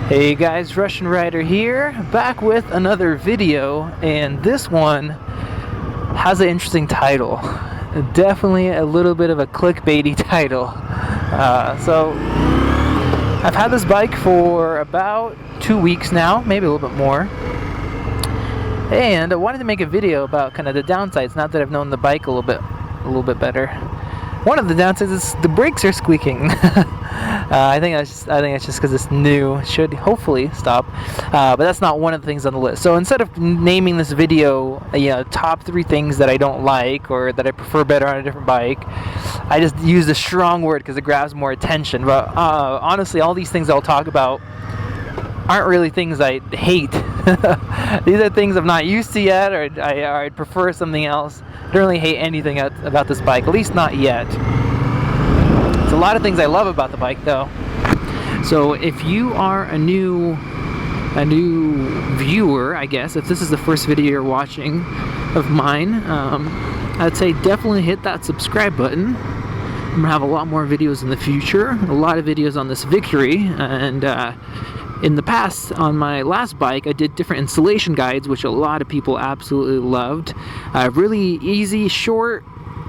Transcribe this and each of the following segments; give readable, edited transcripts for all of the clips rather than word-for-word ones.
Hey guys, Russian Rider here, back with another video, and this one has an interesting title. Definitely a little bit of a clickbaity title. So I've had this bike for about 2 weeks now, maybe a little bit more, and I wanted to make a video about kind of the downsides. Not that I've known the bike a little bit better. One of the downsides is the brakes are squeaking. I think it's just because it's new. It should hopefully stop, but that's not one of the things on the list. So instead of naming this video, top 3 things that I don't like or that I prefer better on a different bike, I just used a strong word because it grabs more attention. But honestly, all these things I'll talk about aren't really things I hate. These are things I'm not used to yet, or I'd prefer something else. I don't really hate anything about this bike, at least not yet. There's a lot of things I love about the bike though. So if you are a new viewer, I guess, if this is the first video you're watching of mine, I'd say definitely hit that subscribe button. I'm gonna have a lot more videos in the future, a lot of videos on this Victory, and in the past, on my last bike, I did different installation guides, which a lot of people absolutely loved. Really easy, short,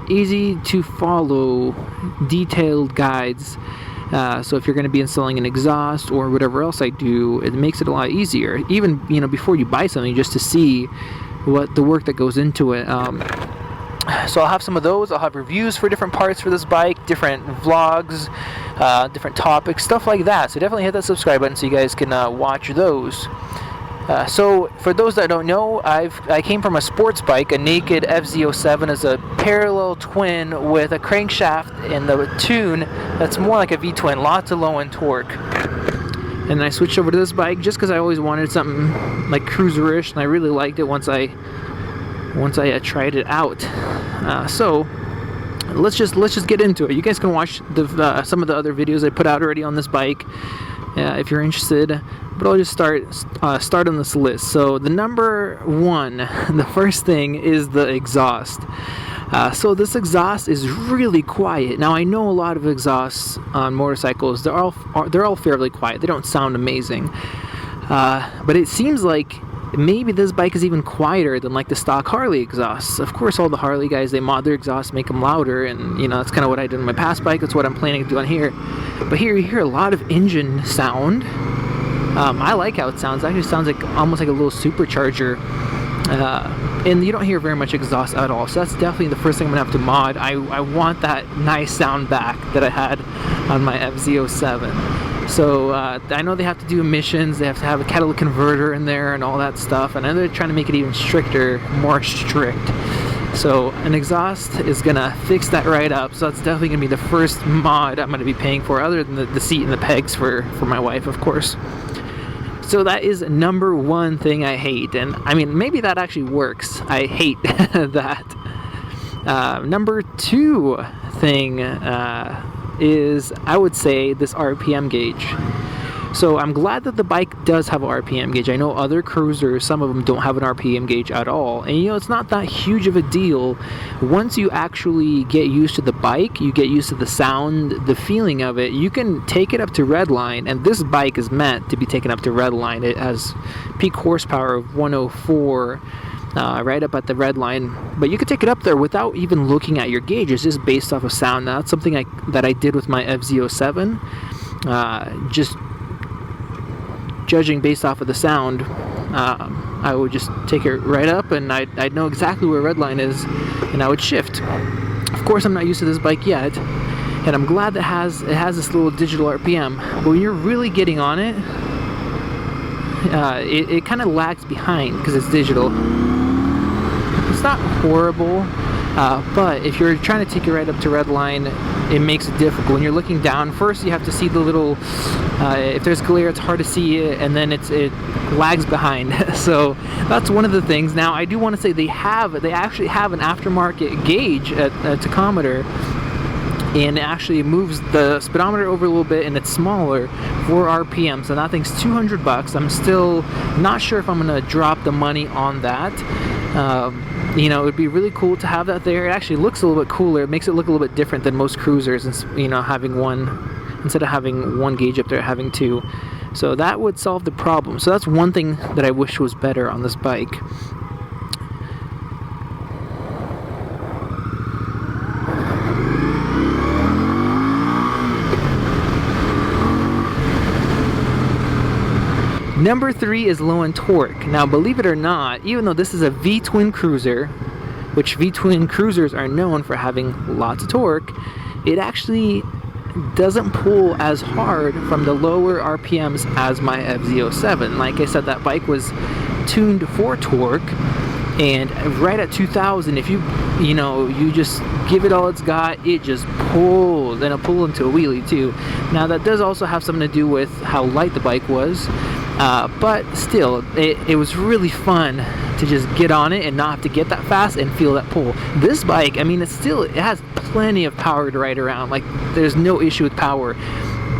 easy to follow, detailed guides. So if you're going to be installing an exhaust or whatever else I do, it makes it a lot easier. Even before you buy something, just to see what the work that goes into it. So I'll have some of those. I'll have reviews for different parts for this bike, different vlogs, different topics, stuff like that. So definitely hit that subscribe button so you guys can watch those. So for those that don't know, I came from a sports bike, a naked FZ07 as a parallel twin with a crankshaft and the tune that's more like a V-twin, lots of low-end torque. And then I switched over to this bike just because I always wanted something like cruiser-ish, and I really liked it once I tried it out. So let's just get into it. You guys can watch some of the other videos I put out already on this bike if you're interested. But I'll just start on this list. So the number 1, the first thing is the exhaust. So this exhaust is really quiet. Now I know a lot of exhausts on motorcycles, they're all fairly quiet. They don't sound amazing, but it seems like maybe this bike is even quieter than like the stock Harley exhausts. Of course, all the Harley guys, they mod their exhausts, make them louder, and that's kind of what I did on my past bike. That's what I'm planning to do on here. But here you hear a lot of engine sound. I like how it sounds. It actually sounds like almost like a little supercharger. And you don't hear very much exhaust at all. So that's definitely the first thing I'm gonna have to mod. I want that nice sound back that I had on my FZ07. So I know they have to do emissions, they have to have a catalytic converter in there and all that stuff, and I know they're trying to make it even stricter, more strict. So an exhaust is gonna fix that right up. So that's definitely gonna be the first mod I'm gonna be paying for, other than the seat and the pegs for my wife, of course. So that is number 1 thing I hate, and I mean, maybe that actually works. I hate that. Number 2 thing is, I would say, this RPM gauge. So I'm glad that the bike does have an RPM gauge. I know other cruisers, some of them don't have an RPM gauge at all, and it's not that huge of a deal. Once you actually get used to the bike, you get used to the sound, the feeling of it, you can take it up to redline, and this bike is meant to be taken up to redline. It has peak horsepower of 104, right up at the red line, but you could take it up there without even looking at your gauge. It's just based off of sound. Now, that's something that I did with my FZ07. Just judging based off of the sound, I would just take it right up, and I'd know exactly where red line is, and I would shift. Of course, I'm not used to this bike yet, and I'm glad that it has this little digital RPM, but when you're really getting on it, it kind of lags behind because it's digital. It's not horrible, but if you're trying to take it right up to red line, it makes it difficult. When you're looking down, first you have to see the little, if there's glare, it's hard to see it, and then it lags behind. So that's one of the things. Now, I do want to say they actually have an aftermarket gauge at tachometer, and it actually moves the speedometer over a little bit, and it's smaller for RPM, so that thing's $200. I'm still not sure if I'm gonna drop the money on that. It would be really cool to have that there. It actually looks a little bit cooler. It makes it look a little bit different than most cruisers, and having one, instead of having one gauge up there, having 2. So that would solve the problem. So that's one thing that I wish was better on this bike. Number 3 is low in torque. Now, believe it or not, even though this is a V-twin cruiser, which V-twin cruisers are known for having lots of torque, it actually doesn't pull as hard from the lower RPMs as my FZ07. Like I said, that bike was tuned for torque, and right at 2000, if you just give it all it's got, it just pulls, and it'll pull into a wheelie too. Now that does also have something to do with how light the bike was, but still, it was really fun to just get on it and not have to get that fast and feel that pull. This bike, I mean, it has plenty of power to ride around. Like, there's no issue with power.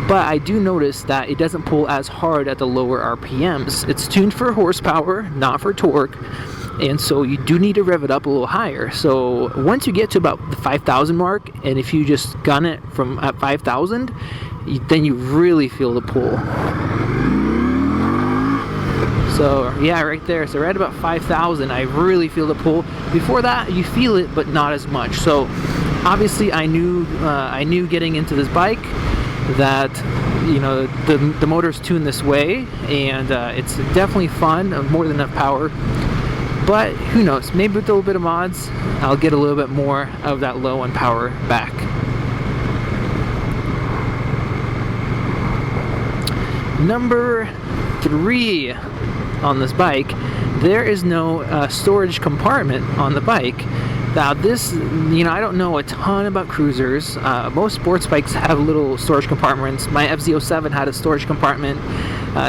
But I do notice that it doesn't pull as hard at the lower RPMs. It's tuned for horsepower, not for torque. And so you do need to rev it up a little higher. So once you get to about the 5,000 mark, and if you just gun it from at 5,000, then you really feel the pull. So yeah, right there. So right about 5,000, I really feel the pull. Before that, you feel it, but not as much. So obviously, I knew getting into this bike that the motor's tuned this way, and it's definitely fun, more than enough power. But who knows? Maybe with a little bit of mods, I'll get a little bit more of that low on power back. Number 3 on this bike, there is no storage compartment on the bike. Now this, I don't know a ton about cruisers. Most sports bikes have little storage compartments. My FZ07 had a storage compartment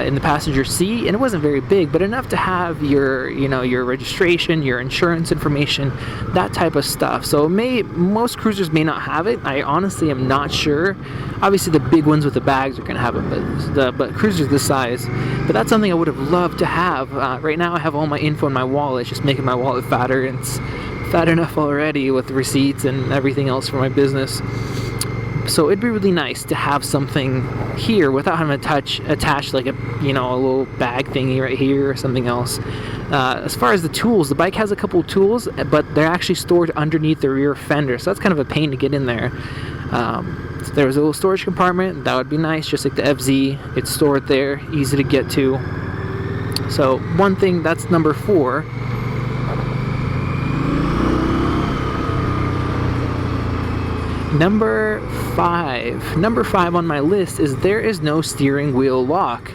in the passenger seat, and it wasn't very big, but enough to have your registration, your insurance information, that type of stuff. So most cruisers may not have it. I honestly am not sure. Obviously the big ones with the bags are going to have it, but cruisers this size. But that's something I would have loved to have. Right now I have all my info in my wallet. It's just making my wallet fatter, and it's fat enough already with receipts and everything else for my business. So it'd be really nice to have something here without having to attach like a little bag thingy right here or something else. As far as the tools, the bike has a couple tools, but they're actually stored underneath the rear fender, so that's kind of a pain to get in there. So there's a little storage compartment that would be nice, just like the FZ. It's stored there, easy to get to. So one thing, that's number 4. Number 5 on my list is there is no steering wheel lock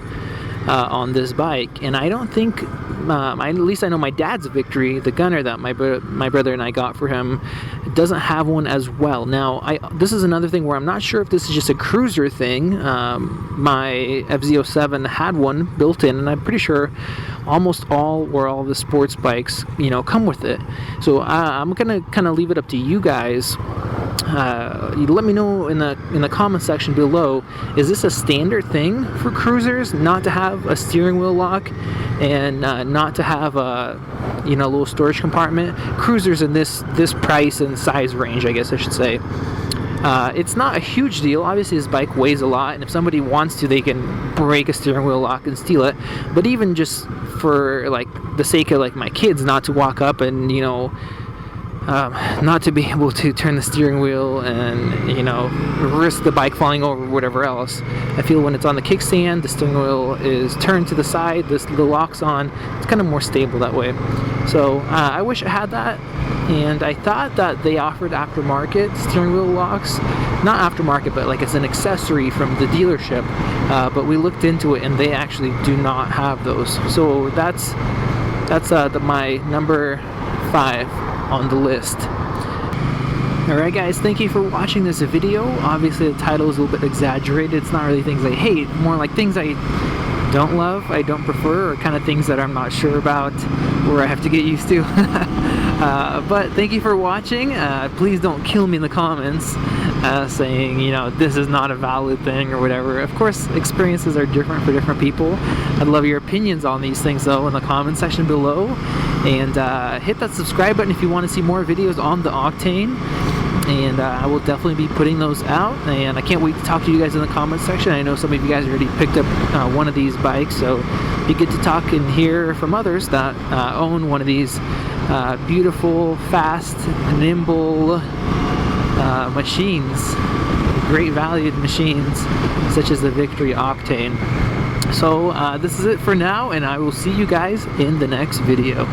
on this bike, and I don't think, at least I know my dad's Victory, the gunner that my brother and I got for him, doesn't have one as well. Now, this is another thing where I'm not sure if this is just a cruiser thing. My FZ07 had one built in, and I'm pretty sure almost all the sports bikes, come with it. So I'm gonna kind of leave it up to you guys. You let me know in the comment section below, is this a standard thing for cruisers not to have a steering wheel lock and not to have a little storage compartment? Cruisers in this price and size range, I guess I should say, it's not a huge deal. Obviously this bike weighs a lot, and if somebody wants to, they can break a steering wheel lock and steal it. But even just for like the sake of like my kids not to walk up and not to be able to turn the steering wheel and risk the bike falling over or whatever else, I feel when it's on the kickstand, the steering wheel is turned to the side, the lock's on, it's kind of more stable that way. So I wish I had that, and I thought that they offered aftermarket steering wheel locks, not aftermarket, but like as an accessory from the dealership, but we looked into it and they actually do not have those. So that's my number 5 on the list. Alright guys, thank you for watching this video. Obviously the title is a little bit exaggerated. It's not really things I hate, more like things I don't love, I don't prefer, or kind of things that I'm not sure about, or I have to get used to. But thank you for watching. Please don't kill me in the comments saying, this is not a valid thing or whatever. Of course, experiences are different for different people. I'd love your opinions on these things though in the comment section below. And hit that subscribe button if you want to see more videos on the Octane. and I will definitely be putting those out, and I can't wait to talk to you guys in the comments section. I know some of you guys already picked up one of these bikes, so it'd be good to talk and hear from others that own one of these beautiful, fast, nimble machines, great valued machines such as the Victory Octane. So this is it for now, and I will see you guys in the next video.